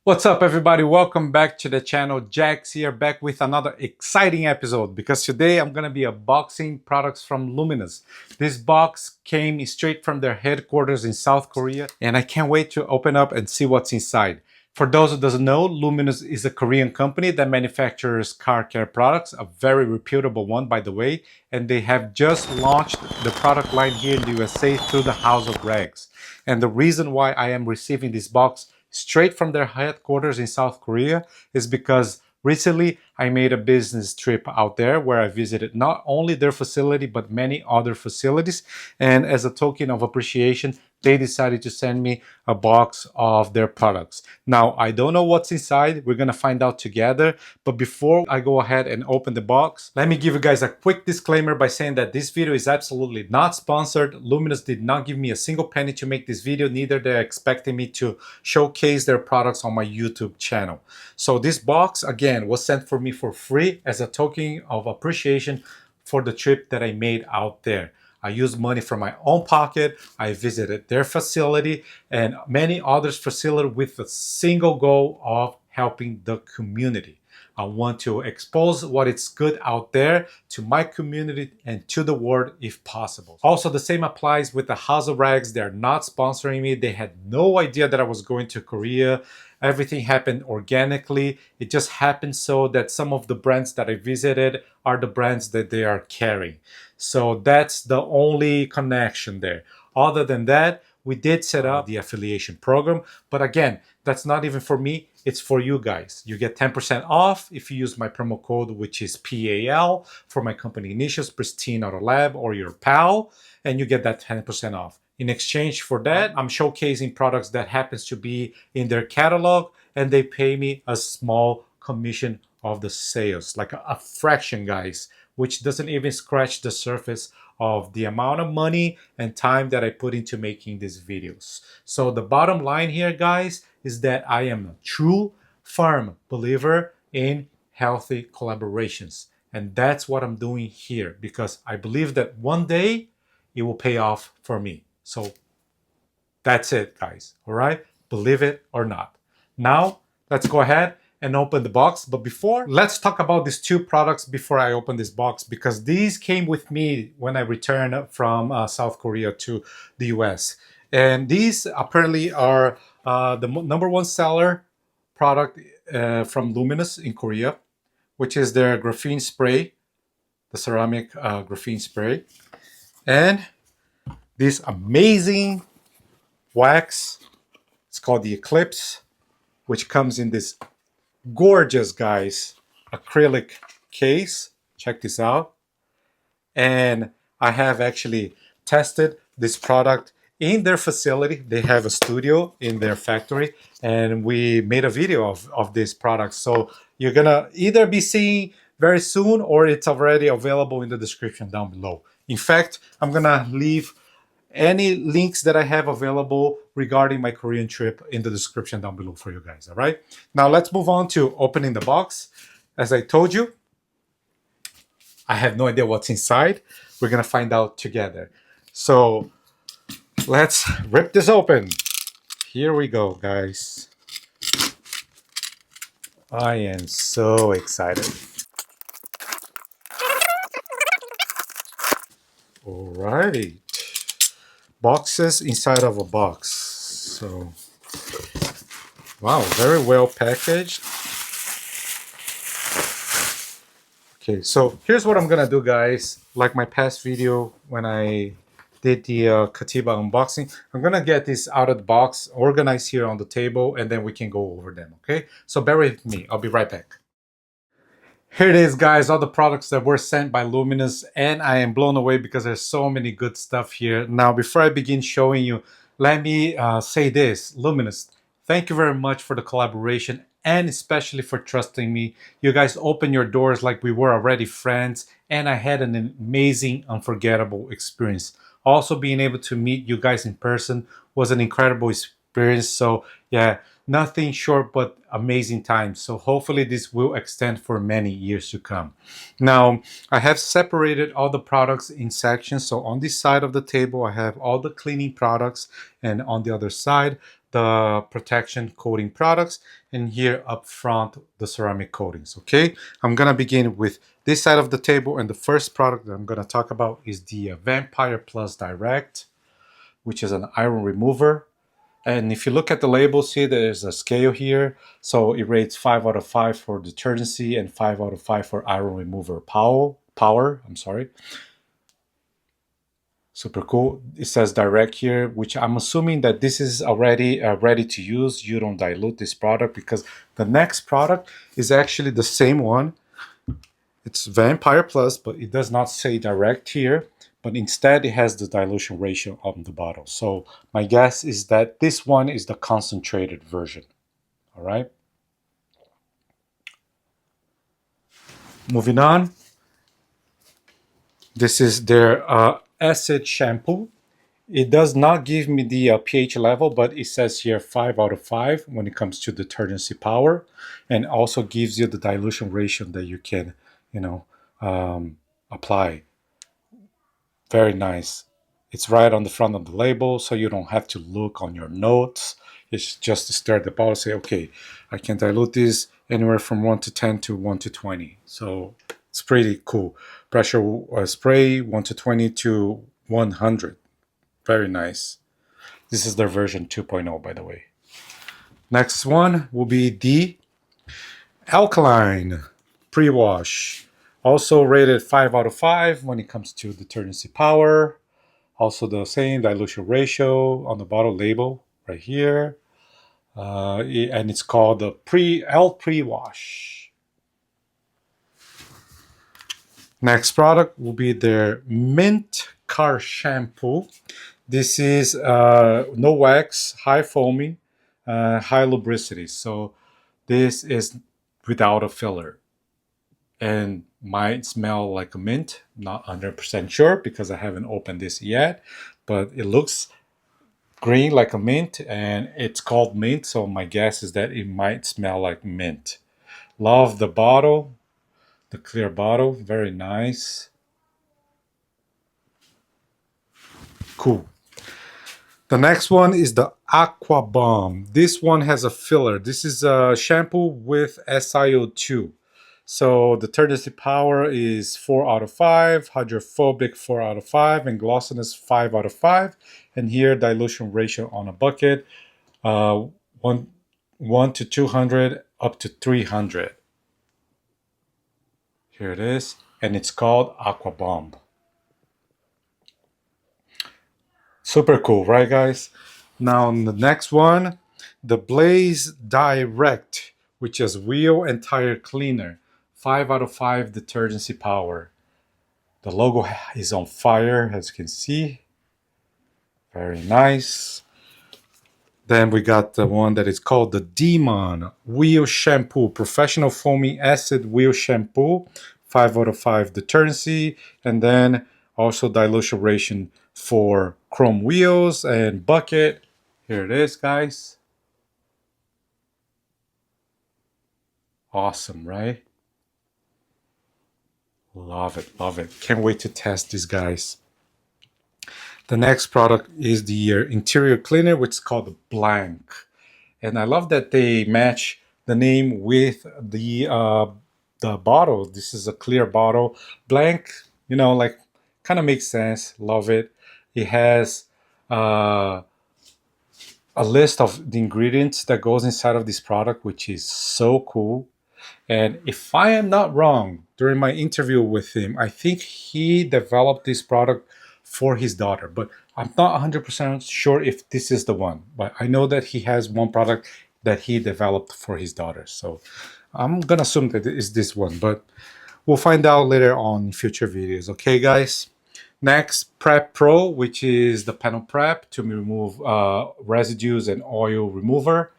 What's up, everybody? Welcome back to the channel. Jax here, back with another exciting episode because today I'm gonna be unboxing products from Luminus. This box came straight from their headquarters in South Korea, and I can't wait to open up and see what's inside. For those who doesn't know, Luminus is a Korean company that manufactures car care products, a very reputable one, by the way, and they have just launched the product line here in the USA through the House of Rags. And the reason why I am receiving this box straight from their headquarters in South Korea is because recently I made a business trip out there where I visited not only their facility but many other facilities, and as a token of appreciation they decided to send me a box of their products. Now I don't know what's inside, we're gonna find out together, but before I go ahead and open the box, let me give you guys a quick disclaimer by saying that this video is absolutely not sponsored. Luminus did not give me a single penny to make this video, neither they're expecting me to showcase their products on my YouTube channel. So this box again was sent for me for free as a token of appreciation for the trip that I made out there. I used money from my own pocket. I visited their facility and many others facilities with the single goal of helping the community. I want to expose what is good out there to my community and to the world if possible. Also, the same applies with the House of Rags. They're not sponsoring me. They had no idea that I was going to Korea. Everything happened organically. It just happened so that some of the brands that I visited are the brands that they are carrying. So that's the only connection there. Other than that, we did set up the affiliation program, but again, that's not even for me, it's for you guys. You get 10% off if you use my promo code, which is PAL for my company initials, Pristine Auto Lab, or your PAL, and you get that 10% off. In exchange for that, I'm showcasing products that happens to be in their catalog, and they pay me a small commission of the sales, like a fraction, guys, which doesn't even scratch the surface of the amount of money and time that I put into making these videos. So the bottom line here, guys, is that I am a true, firm believer in healthy collaborations. And that's what I'm doing here because I believe that one day it will pay off for me. So that's it, guys. All right? Believe it or not. Now, let's go ahead and open the box. But before, let's talk about these two products before I open this box, because these came with me when I returned from South Korea to the US. And these apparently are the number one seller product from Luminus in Korea, which is their graphene spray, the ceramic graphene spray. And this amazing wax, it's called the Eclipse, which comes in this gorgeous, guys, acrylic case. Check this out. And I have actually tested this product in their facility. They have a studio in their factory, and we made a video of this product. So you're gonna either be seeing very soon or it's already available in the description down below. In fact, I'm gonna leave any links that I have available regarding my Korean trip in the description down below for you guys, all right? Now let's move on to opening the box. As I told you, I have no idea what's inside. We're gonna find out together. So let's rip this open. Here we go, guys. I am so excited. Alrighty. Boxes inside of a box. So, wow, very well packaged. Okay, so here's what I'm gonna do, guys. Like my past video when I did the Katiba unboxing, I'm gonna get this out of the box, organized here on the table, and then we can go over them, okay? So bear with me, I'll be right back. Here it is, guys, all the products that were sent by Luminus, and I am blown away because there's so many good stuff here. Now, before I begin showing you, let me say this. Luminus, thank you very much for the collaboration and especially for trusting me. You guys opened your doors like we were already friends, and I had an amazing, unforgettable experience. Also, being able to meet you guys in person was an incredible experience. So, yeah, nothing short but amazing times. So hopefully this will extend for many years to come. Now, I have separated all the products in sections. So on this side of the table, I have all the cleaning products, and on the other side, the protection coating products, and here up front the ceramic coatings. Okay, I'm gonna begin with this side of the table, and the first product that I'm gonna talk about is the Vampire Plus Direct, which is an iron remover. And if you look at the label, see there's a scale here. So it rates 5 out of 5 for detergency and 5 out of 5 for iron remover power. I'm sorry. Super cool. It says direct here, which I'm assuming that this is already ready to use. You don't dilute this product, because the next product is actually the same one. It's Vampire Plus, but it does not say direct here. But instead it has the dilution ratio on the bottle. So my guess is that this one is the concentrated version. All right. Moving on. This is their acid shampoo. It does not give me the pH level, but it says here 5 out of 5 when it comes to detergency power, and also gives you the dilution ratio that you can, apply. Very nice. It's right on the front of the label, so you don't have to look on your notes. It's just to stare at the bottle, say, okay, I can dilute this anywhere from 1 to 10 to 1 to 20. So it's pretty cool. Pressure spray 1 to 20 to 100. Very nice. This is their version 2.0, by the way. Next one will be the Alkaline Pre-Wash. Also rated 5 out of 5 when it comes to detergency power. Also the same dilution ratio on the bottle label right here. And it's called the Pre-Wash. Next product will be their Mint Car Shampoo. This is no wax, high foaming, high lubricity. So this is without a filler, and might smell like a mint. Not 100% sure because I haven't opened this yet, but it looks green like a mint, and it's called mint, so my guess is that it might smell like mint. Love the bottle, the clear bottle, very nice. Cool. The next one is the Aqua Bomb. This one has a filler. This is a shampoo with SiO2. So the detergency power is 4 out of 5, hydrophobic 4 out of 5, and glossiness 5 out of 5. And here dilution ratio on a bucket, 1 to 200 up to 300. Here it is, and it's called Aqua Bomb. Super cool, right, guys? Now, on the next one, the Blaze Direct, which is wheel and tire cleaner. 5 out of 5 detergency power. The logo is on fire, as you can see. Very nice. Then we got the one that is called the Demon Wheel Shampoo, Professional Foaming Acid Wheel Shampoo. 5 out of 5 detergency. And then also dilution ratio for chrome wheels and bucket. Here it is, guys. Awesome, right? Love it, love it. Can't wait to test these guys. The next product is the interior cleaner, which is called the Blank. And I love that they match the name with the bottle. This is a clear bottle. Blank, like kind of makes sense. Love it. It has a list of the ingredients that goes inside of this product, which is so cool. And if I am not wrong, during my interview with him, I think he developed this product for his daughter, but I'm not 100% sure if this is the one. But I know that he has one product that he developed for his daughter. So I'm going to assume that it is this one, but we'll find out later on in future videos. Okay, guys? Next, Prep Pro, which is the panel prep to remove residues and oil remover.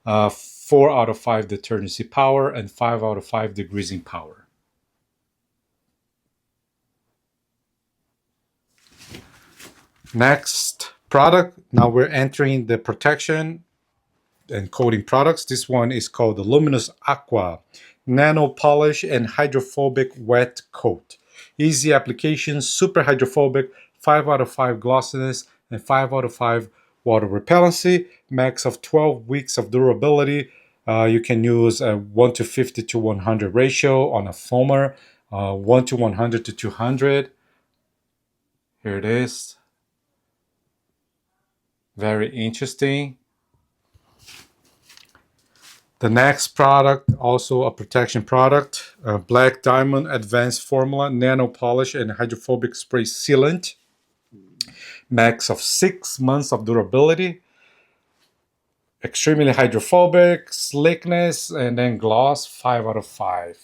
4 out of 5 detergency power and 5 out of 5 degreasing power. Next product, now we're entering the protection and coating products. This one is called the Luminus Aqua Nano Polish and Hydrophobic Wet Coat. Easy application, super hydrophobic, 5 out of 5 glossiness, and 5 out of 5 water repellency. max of 12 weeks of durability. You can use a 1 to 50 to 100 ratio on a foamer, 1 to 100 to 200. Here it is. Very interesting. The next product, also a protection product, Black Diamond Advanced Formula Nano Polish and Hydrophobic Spray Sealant. Max of 6 months of durability. Extremely hydrophobic, slickness, and then gloss, 5 out of 5.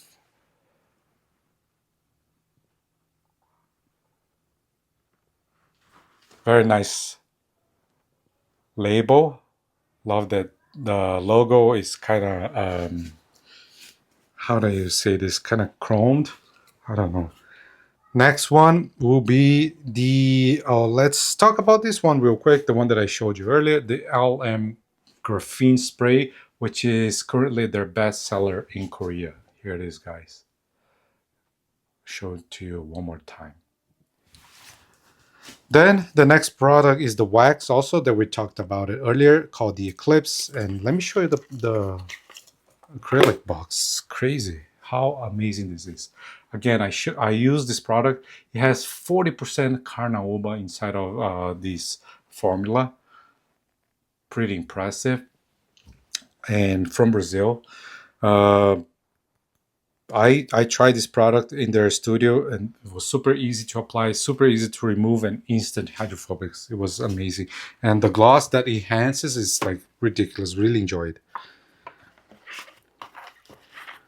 Very nice label. Love that the logo is kind of, how do you say this, kind of chromed. I don't know. Next one will be the, let's talk about this one real quick, the one that I showed you earlier, the LM Graphene Spray, which is currently their best seller in Korea. Here it is, guys. Show it to you one more time. Then the next product is the wax also that we talked about it earlier, called the Eclipse. And let me show you the acrylic box. Crazy how amazing this is. Again, I use this product. It has 40% carnaúba inside of this formula. Pretty impressive. And from Brazil. I tried this product in their studio and it was super easy to apply, super easy to remove, and instant hydrophobics. It was amazing. And the gloss that it enhances is like ridiculous. Really enjoyed.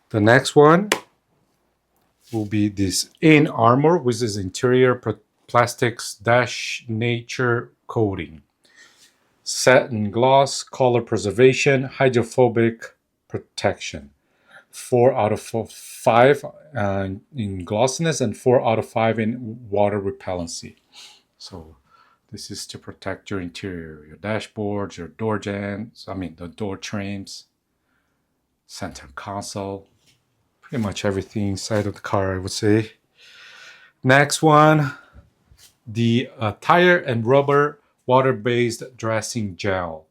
The next one will be this In Armor, which is interior plastics dash nature coating. Satin gloss, color preservation, hydrophobic protection. 4 out of 5 in glossiness and 4 out of 5 in water repellency. So this is to protect your interior, your dashboards, your door jambs, the door trims, center console, pretty much everything inside of the car, I would say. Next one, the tire and rubber water-based dressing gel.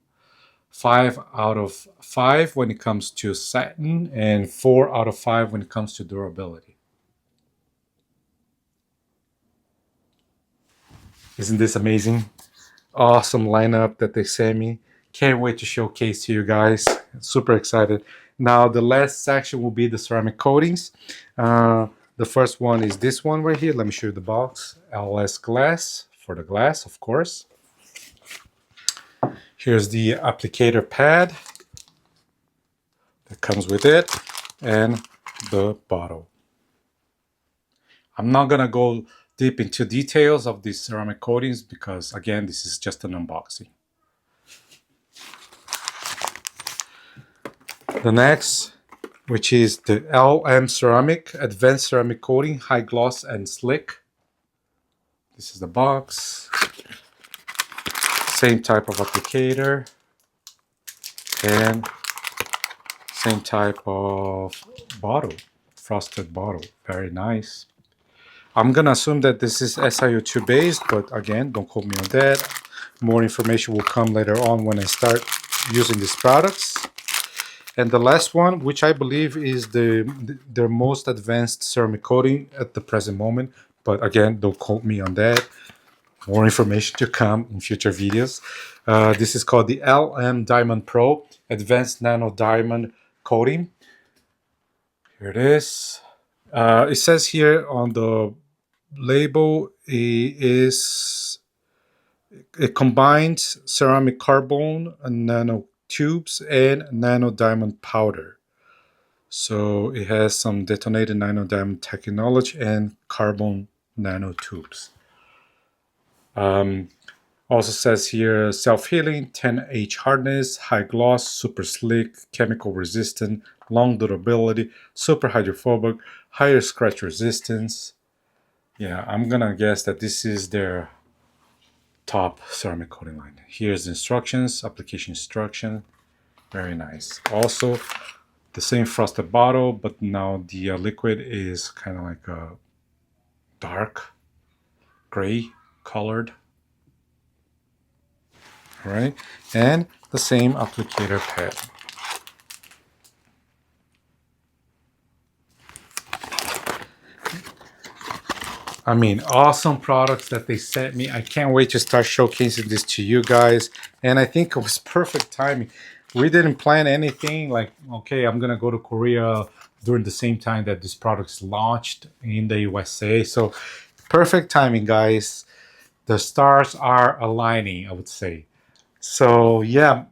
5 out of 5 when it comes to satin and 4 out of 5 when it comes to durability. Isn't this amazing? Awesome lineup that they sent me. Can't wait to showcase to you guys. Super excited. Now the last section will be the ceramic coatings. The first one is this one right here. Let me show you the box. LS glass, for the glass, of course. Here's the applicator pad that comes with it and the bottle. I'm not gonna go deep into details of these ceramic coatings because, again, this is just an unboxing. The next, which is the LM Ceramic Advanced Ceramic Coating, High Gloss and Slick. This is the box. Same type of applicator and same type of bottle, frosted bottle. Very nice. I'm gonna assume that this is SiO2 based, but again, don't quote me on that. More information will come later on when I start using these products. And the last one, which I believe is their most advanced ceramic coating at the present moment, but again, don't quote me on that. More information to come in future videos. This is called the LM Diamond Pro Advanced Nano Diamond Coating. Here it is. It says here on the label it combines ceramic carbon and nano tubes and nano diamond powder. So it has some detonated nano diamond technology and carbon nanotubes. Also says here self-healing, 10H hardness, high gloss, super slick, chemical resistant, long durability, super hydrophobic, higher scratch resistance. Yeah, I'm gonna guess that this is their top ceramic coating line. Here's the instructions, application instruction. Very nice. Also, the same frosted bottle, but now the liquid is kind of like a dark gray colored. All right, and the same applicator pad. I mean, awesome products that they sent me. I can't wait to start showcasing this to you guys. And I think it was perfect timing. We didn't plan anything like, okay, I'm going to go to Korea during the same time that this product's launched in the USA. So perfect timing, guys. The stars are aligning, I would say. So yeah,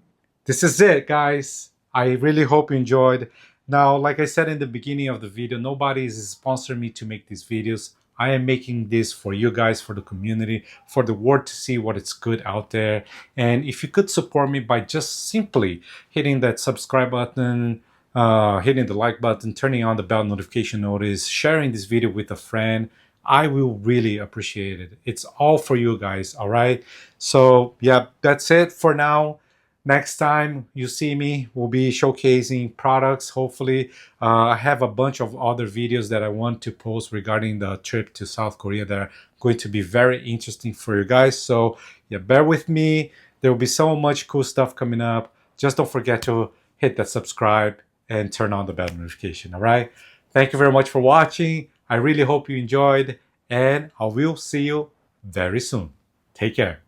this is it, guys. I really hope you enjoyed. Now, like I said in the beginning of the video, nobody is sponsoring me to make these videos. I am making this for you guys, for the community, for the world to see what is good out there. And if you could support me by just simply hitting that subscribe button, hitting the like button, turning on the bell notification notice, sharing this video with a friend, I will really appreciate it. It's all for you guys, all right? So yeah, that's it for now. Next time you see me, we'll be showcasing products, hopefully. I have a bunch of other videos that I want to post regarding the trip to South Korea that are going to be very interesting for you guys. So yeah, bear with me. There will be so much cool stuff coming up. Just don't forget to hit that subscribe and turn on the bell notification, all right? Thank you very much for watching. I really hope you enjoyed, and I will see you very soon. Take care.